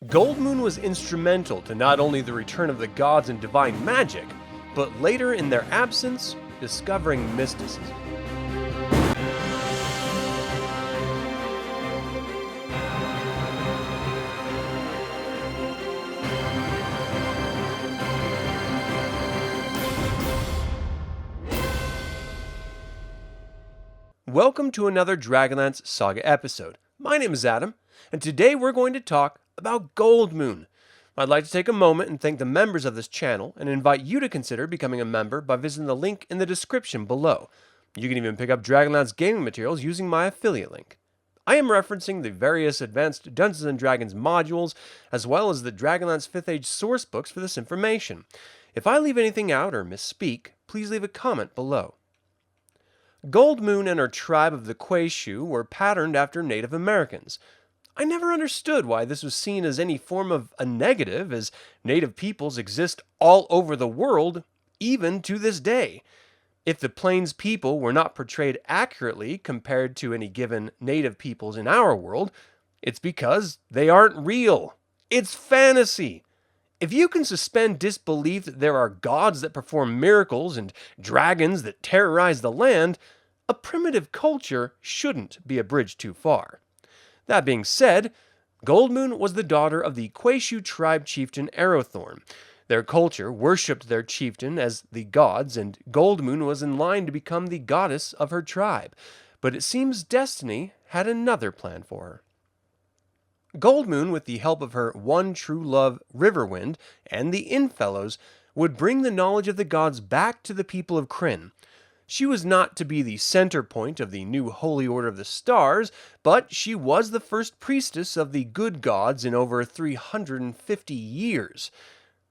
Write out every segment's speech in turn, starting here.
Goldmoon was instrumental to not only the return of the gods and divine magic, but later in their absence, discovering mysticism. Welcome to another DragonLance Saga episode. My name is Adam, and today we're going to talk about Goldmoon. I'd like to take a moment and thank the members of this channel and invite you to consider becoming a member by visiting the link in the description below. You can even pick up DragonLance gaming materials using my affiliate link. I am referencing the various advanced Dungeons & Dragons modules as well as the DragonLance 5th Age source books for this information. If I leave anything out or misspeak, please leave a comment below. Goldmoon and her tribe of the Que-Shu were patterned after Native Americans. I never understood why this was seen as any form of a negative, as Native peoples exist all over the world, even to this day. If the plainspeople were not portrayed accurately compared to any given Native peoples in our world, it's because they aren't real. It's fantasy. If you can suspend disbelief that there are gods that perform miracles and dragons that terrorize the land, a primitive culture shouldn't be a bridge too far. That being said, Goldmoon was the daughter of the Que-Shu tribe chieftain Arrowthorn. Their culture worshipped their chieftain as the gods, and Goldmoon was in line to become the goddess of her tribe. But it seems destiny had another plan for her. Goldmoon, with the help of her one true love, Riverwind, and the Innfellows, would bring the knowledge of the gods back to the people of Krynn. She was not to be the center point of the new Holy Order of the Stars, but she was the first priestess of the good gods in over 350 years,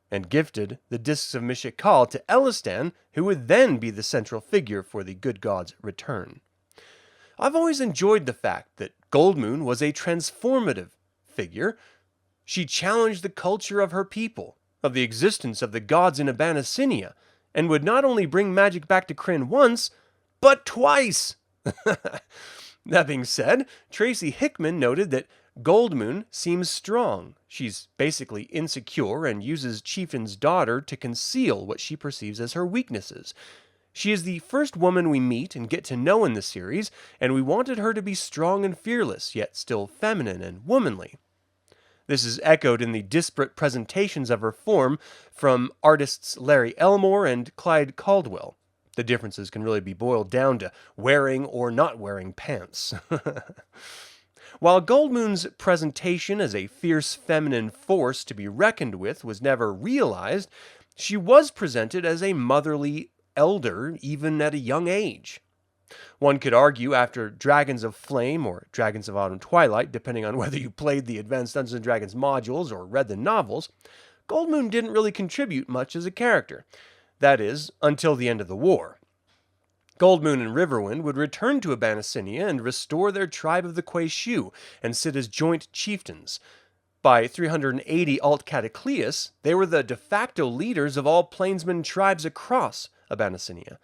and gifted the Discs of Mishakal to Elistan, who would then be the central figure for the good gods' return. I've always enjoyed the fact that Goldmoon was a transformative figure. She challenged the culture of her people, of the existence of the gods in Abanacinia, and would not only bring magic back to Krynn once, but twice! That being said, Tracy Hickman noted that Goldmoon seems strong. She's basically insecure and uses Chieftain's daughter to conceal what she perceives as her weaknesses. She is the first woman we meet and get to know in the series, and we wanted her to be strong and fearless, yet still feminine and womanly. This is echoed in the disparate presentations of her form from artists Larry Elmore and Clyde Caldwell. The differences can really be boiled down to wearing or not wearing pants. While Goldmoon's presentation as a fierce feminine force to be reckoned with was never realized, she was presented as a motherly elder even at a young age. One could argue after Dragons of Flame or Dragons of Autumn Twilight, depending on whether you played the Advanced Dungeons & Dragons modules or read the novels, Goldmoon didn't really contribute much as a character. That is, until the end of the war. Goldmoon and Riverwind would return to Abanacinia and restore their tribe of the Que-Shu and sit as joint chieftains. By 380 Alt Cataclysm, they were the de facto leaders of all plainsmen tribes across Abanacinia.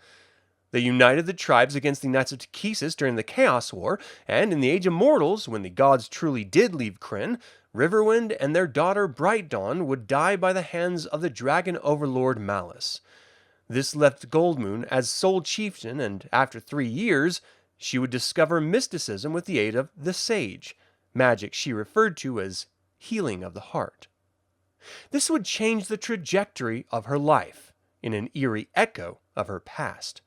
They united the tribes against the Knights of Takhisis during the Chaos War, and in the Age of Mortals, when the gods truly did leave Krynn, Riverwind and their daughter Bright Dawn would die by the hands of the dragon overlord Malice. This left Goldmoon as sole chieftain, and after 3 years, she would discover mysticism with the aid of the Sage, magic she referred to as healing of the heart. This would change the trajectory of her life, in an eerie echo of her past.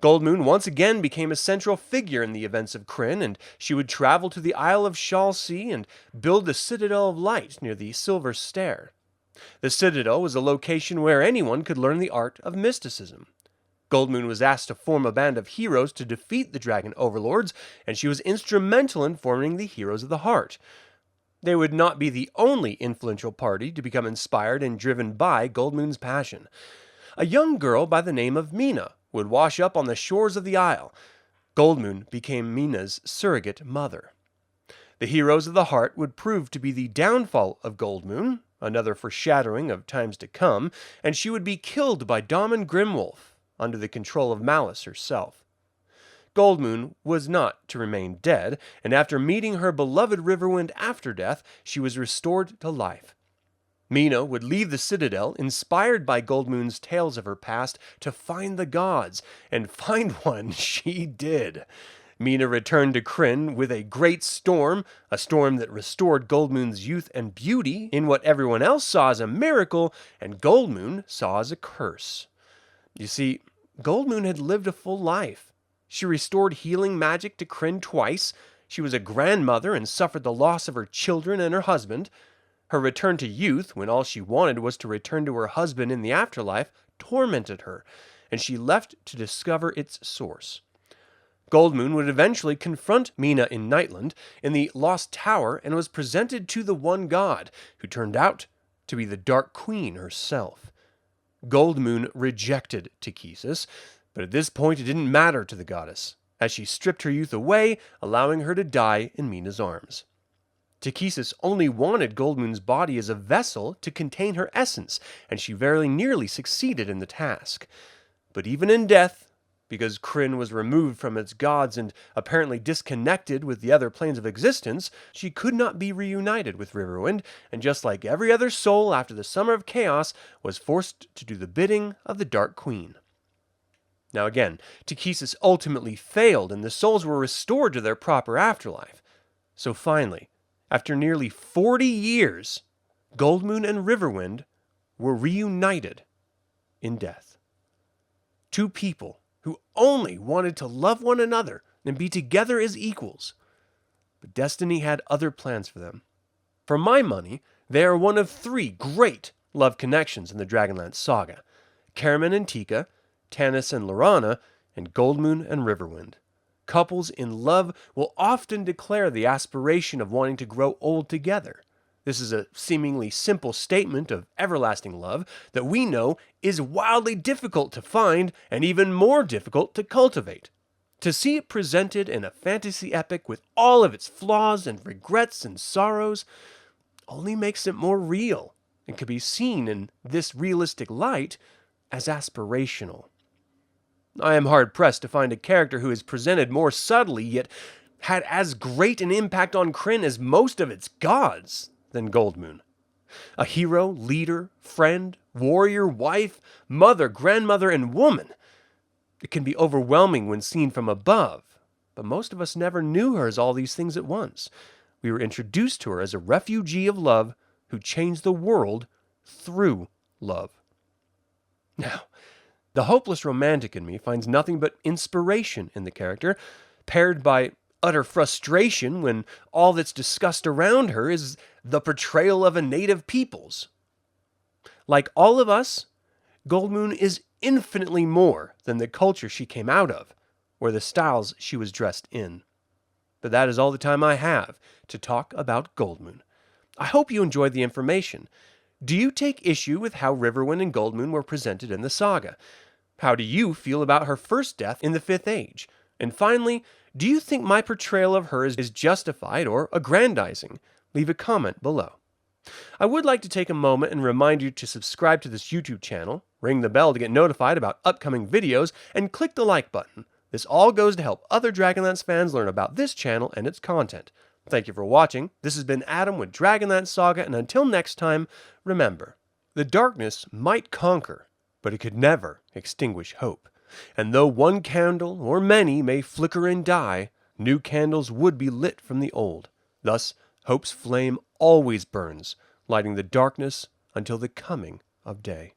Goldmoon once again became a central figure in the events of Krynn, and she would travel to the Isle of Shalsea and build the Citadel of Light near the Silver Stair. The Citadel was a location where anyone could learn the art of mysticism. Goldmoon was asked to form a band of heroes to defeat the dragon overlords, and she was instrumental in forming the Heroes of the Heart. They would not be the only influential party to become inspired and driven by Goldmoon's passion. A young girl by the name of Mina would wash up on the shores of the Isle. Goldmoon became Mina's surrogate mother. The Heroes of the Heart would prove to be the downfall of Goldmoon, another foreshadowing of times to come, and she would be killed by Daman Grimwolf, under the control of Malice herself. Goldmoon was not to remain dead, and after meeting her beloved Riverwind after death, she was restored to life. Mina would leave the Citadel, inspired by Goldmoon's tales of her past, to find the gods, and find one she did. Mina returned to Krynn with a great storm, a storm that restored Goldmoon's youth and beauty in what everyone else saw as a miracle, and Goldmoon saw as a curse. You see, Goldmoon had lived a full life. She restored healing magic to Krynn twice. She was a grandmother and suffered the loss of her children and her husband. Her return to youth, when all she wanted was to return to her husband in the afterlife, tormented her, and she left to discover its source. Goldmoon would eventually confront Mina in Nightland in the Lost Tower and was presented to the one god, who turned out to be the Dark Queen herself. Goldmoon rejected Que-Shu, but at this point it didn't matter to the goddess, as she stripped her youth away, allowing her to die in Mina's arms. Que-Shu only wanted Goldmoon's body as a vessel to contain her essence, and she very nearly succeeded in the task. But even in death, because Krynn was removed from its gods and apparently disconnected with the other planes of existence, she could not be reunited with Riverwind, and just like every other soul after the Summer of Chaos, was forced to do the bidding of the Dark Queen. Now again, Que-Shu ultimately failed, and the souls were restored to their proper afterlife. So finally, after nearly 40 years, Goldmoon and Riverwind were reunited in death. Two people who only wanted to love one another and be together as equals. But destiny had other plans for them. For my money, they are one of 3 great love connections in the DragonLance Saga: Carmen and Tika, Tanis and Lorana, and Goldmoon and Riverwind. Couples in love will often declare the aspiration of wanting to grow old together. This is a seemingly simple statement of everlasting love that we know is wildly difficult to find and even more difficult to cultivate. To see it presented in a fantasy epic with all of its flaws and regrets and sorrows only makes it more real and can be seen in this realistic light as aspirational. I am hard-pressed to find a character who is presented more subtly yet had as great an impact on Krynn as most of its gods than Goldmoon. A hero, leader, friend, warrior, wife, mother, grandmother, and woman. It can be overwhelming when seen from above, but most of us never knew her as all these things at once. We were introduced to her as a refugee of love who changed the world through love. Now, the hopeless romantic in me finds nothing but inspiration in the character, paired by utter frustration when all that's discussed around her is the portrayal of a native peoples. Like all of us, Goldmoon is infinitely more than the culture she came out of, or the styles she was dressed in. But that is all the time I have to talk about Goldmoon. I hope you enjoyed the information. Do you take issue with how Riverwind and Goldmoon were presented in the saga? How do you feel about her first death in the 5th Age? And finally, do you think my portrayal of her is justified or aggrandizing? Leave a comment below. I would like to take a moment and remind you to subscribe to this YouTube channel, ring the bell to get notified about upcoming videos, and click the like button. This all goes to help other Dragonlance fans learn about this channel and its content. Thank you for watching. This has been Adam with Dragonlance Saga, and until next time, remember, the darkness might conquer, but it could never extinguish hope. And though one candle or many may flicker and die, new candles would be lit from the old. Thus, hope's flame always burns, lighting the darkness until the coming of day.